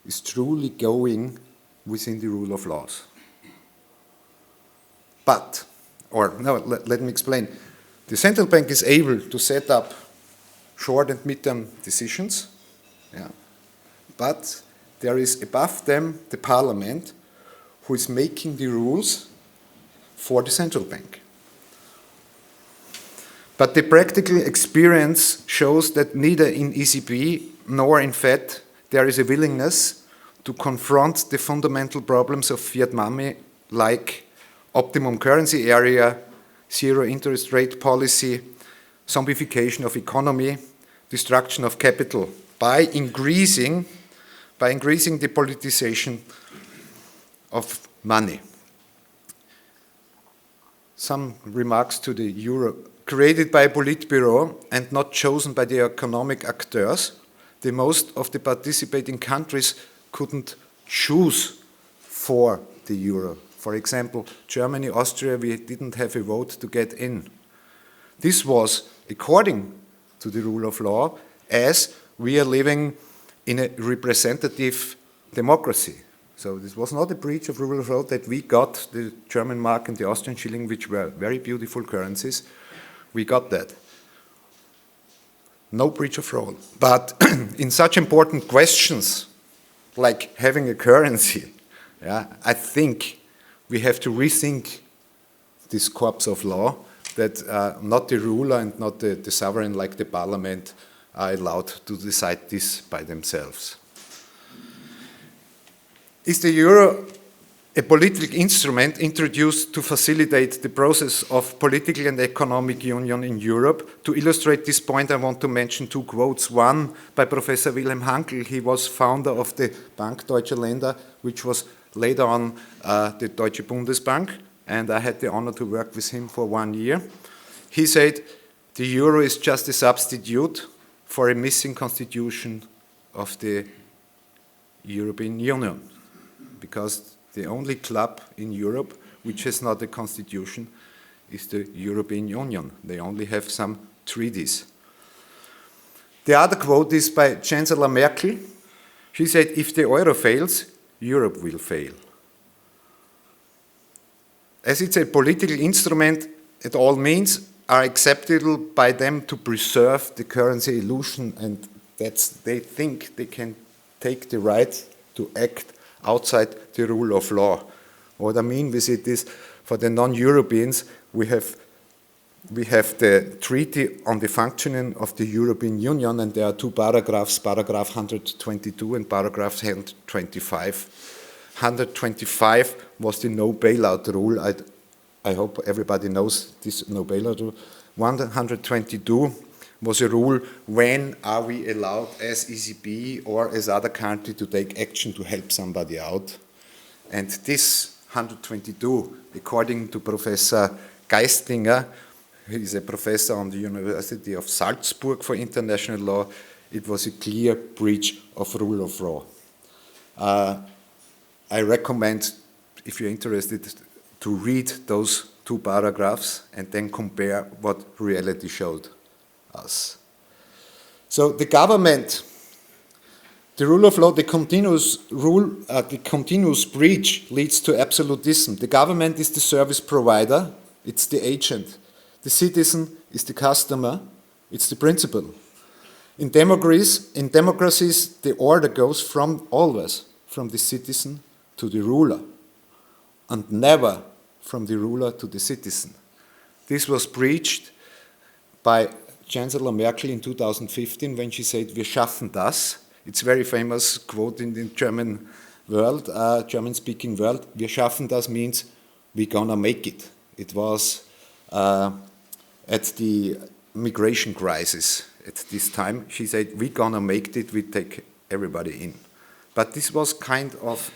is truly going within the rule of laws. But, or no, let me explain. The central bank is able to set up short and midterm decisions, yeah, but there is above them the parliament who is making the rules for the central bank. But the practical experience shows that neither in ECB nor in Fed there is a willingness to confront the fundamental problems of fiat money like optimum currency area, zero interest rate policy, zombification of economy, destruction of capital by increasing the politicization of money. Some remarks to the euro. Created by a Politburo and not chosen by the economic actors, the most of the participating countries couldn't choose for the euro. For example, Germany, Austria, we didn't have a vote to get in. This was according to the rule of law, as we are living in a representative democracy. So this was not a breach of rule of law that we got the German mark and the Austrian shilling, which were very beautiful currencies. We got that. No breach of law. But in such important questions, like having a currency, yeah, I think we have to rethink this corpus of law, that not the ruler and not the sovereign like the parliament are allowed to decide this by themselves. Is the euro a political instrument introduced to facilitate the process of political and economic union in Europe? To illustrate this point, I want to mention two quotes. One by Professor Wilhelm Hanckel. He was founder of the Bank Deutscher Länder, which was later on the Deutsche Bundesbank, and I had the honor to work with him for 1 year. He said, the euro is just a substitute for a missing constitution of the European Union, because the only club in Europe which has not a constitution is the European Union. They only have some treaties. The other quote is by Chancellor Merkel. She said, if the euro fails, Europe will fail. As it's a political instrument, it all means are acceptable by them to preserve the currency illusion, and they think they can take the right to act outside the rule of law. What I mean with it is, for the non-Europeans, we have the Treaty on the Functioning of the European Union, and there are two paragraphs, paragraph 122 and paragraph 125. 125 was the no bailout rule. I hope everybody knows this no bailout rule. 122 was a rule, when are we allowed as ECB or as other country to take action to help somebody out. And this 122, according to Professor Geistlinger, who is a professor on the University of Salzburg for international law, it was a clear breach of rule of law. I recommend, if you're interested, to read those two paragraphs and then compare what reality showed us. So the government, the rule of law, the continuous breach leads to absolutism. The government is the service provider, it's the agent. The citizen is the customer, it's the principal. In democracies, the order goes always from the citizen to the ruler, and never from the ruler to the citizen. This was breached by Chancellor Merkel in 2015 when she said, "Wir schaffen das." It's a very famous quote in the German world, German-speaking world. "Wir schaffen das" means we're gonna make it. It was at the migration crisis at this time. She said, "We're gonna make it. We take everybody in." But this was kind of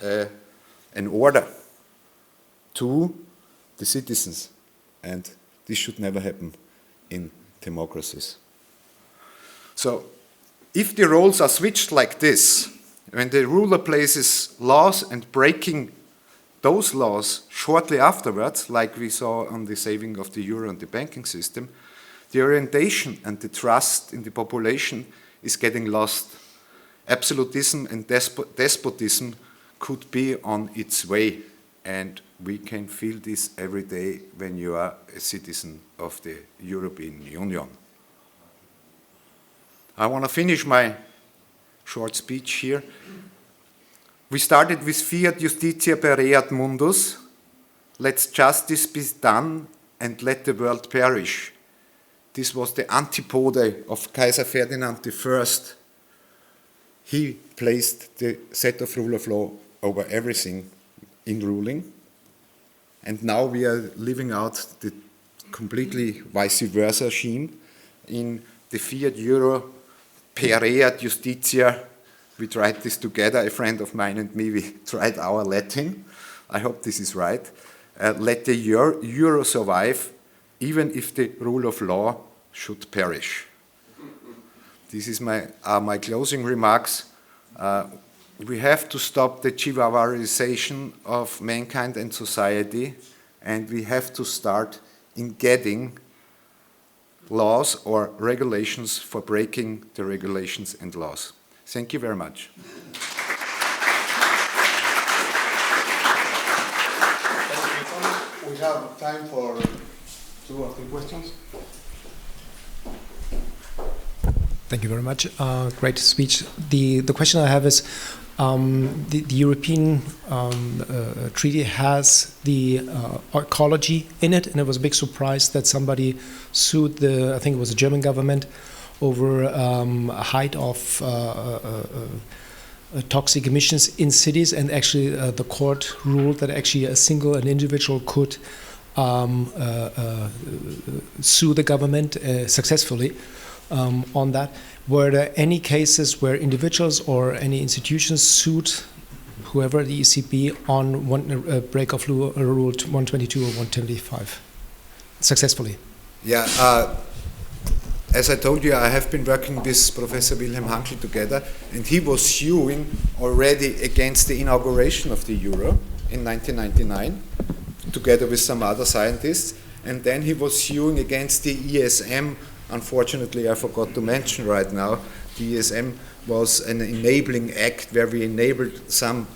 an order to the citizens, and this should never happen in democracies. So, if the roles are switched like this, when the ruler places laws and breaking those laws shortly afterwards, like we saw on the saving of the euro and the banking system, the orientation and the trust in the population is getting lost. absolutism and despotism could be on its way, and we can feel this every day when you are a citizen of the European Union. I want to finish my short speech here. We started with Fiat, iustitia, pereat, mundus. Let justice be done and let the world perish. This was the antipode of Kaiser Ferdinand I. He placed the set of rule of law over everything in ruling. And now we are living out the completely vice versa regime in the Fiat Euro, pereat, iustitia. We tried this together, a friend of mine and me, we tried our Latin. I hope this is right. Let the euro survive, even if the rule of law should perish. This is my closing remarks. We have to stop the chivalrization of mankind and society, and we have to start in getting laws or regulations for breaking the regulations and laws. Thank you very much. We have time for 2 or 3 questions. Thank you very much. Great speech. The question I have is, the European treaty has the ecology in it, and it was a big surprise that somebody sued I think it was the German government, over a height of toxic emissions in cities, and actually the court ruled that actually an individual could sue the government successfully on that. Were there any cases where individuals or any institutions sued whoever, the ECB, on one break of Rule 122 or 125 successfully? Yeah. As I told you, I have been working with Professor Wilhelm Hankl together, and he was suing already against the inauguration of the euro in 1999, together with some other scientists, and then he was suing against the ESM. Unfortunately, I forgot to mention right now, the ESM was an enabling act where we enabled some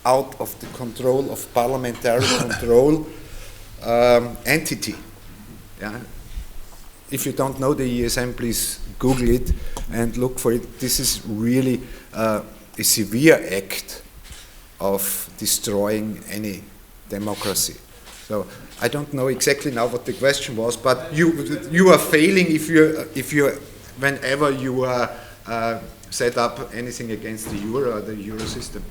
out of the control of parliamentary control entity. Yeah. If you don't know the ESM, please Google it and look for it. This is really a severe act of destroying any democracy. So I don't know exactly now what the question was, but you are failing if you whenever you set up anything against the euro or the euro system.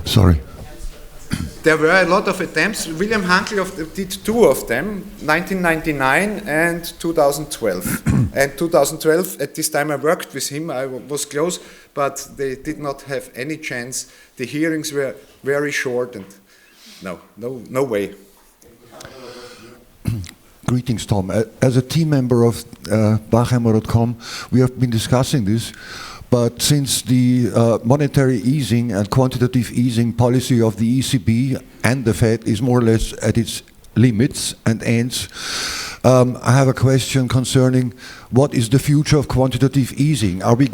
Sorry. There were a lot of attempts. William Hankl did 2 of them, 1999 and 2012. And 2012, at this time I worked with him, I was close, but they did not have any chance. The hearings were very short, and no way. Greetings, Tom. As a team member of Bachheimer.com, we have been discussing this. But since the monetary easing and quantitative easing policy of the ECB and the Fed is more or less at its limits and ends, I have a question concerning what is the future of quantitative easing? Are we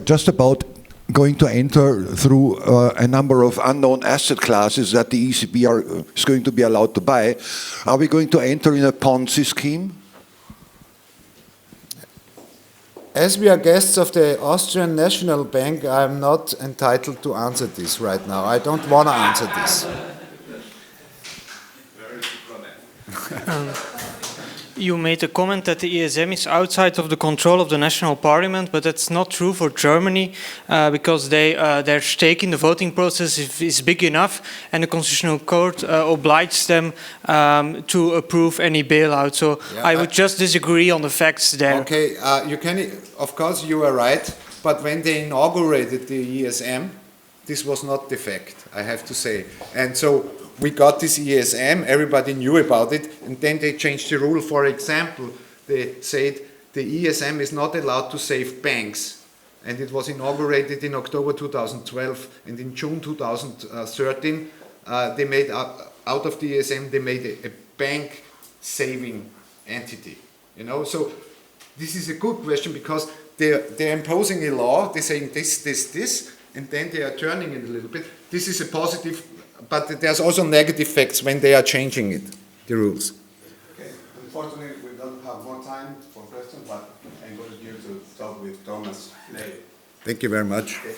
just about going to enter through a number of unknown asset classes that the ECB is going to be allowed to buy? Are we going to enter in a Ponzi scheme? As we are guests of the Austrian National Bank, I am not entitled to answer this right now. I don't want to answer this. You made a comment that the ESM is outside of the control of the national parliament, but that's not true for Germany because their stake in the voting process is big enough, and the Constitutional Court obliged them to approve any bailout. So yeah, I would just disagree on the facts there. Okay, of course you are right, but when they inaugurated the ESM, this was not the fact, I have to say. And so we got this ESM, everybody knew about it, and then they changed the rule. For example, they said the ESM is not allowed to save banks, and it was inaugurated in October 2012, and in June 2013 they made out of the ESM they made a bank saving entity. So this is a good question, because they're imposing a law, they're saying this, and then they are turning it a little bit. This is a positive, but there's also negative effects when they are changing it, the rules. Okay, unfortunately we don't have more time for questions, but I encourage you to talk with Thomas later. Thank you very much. Okay.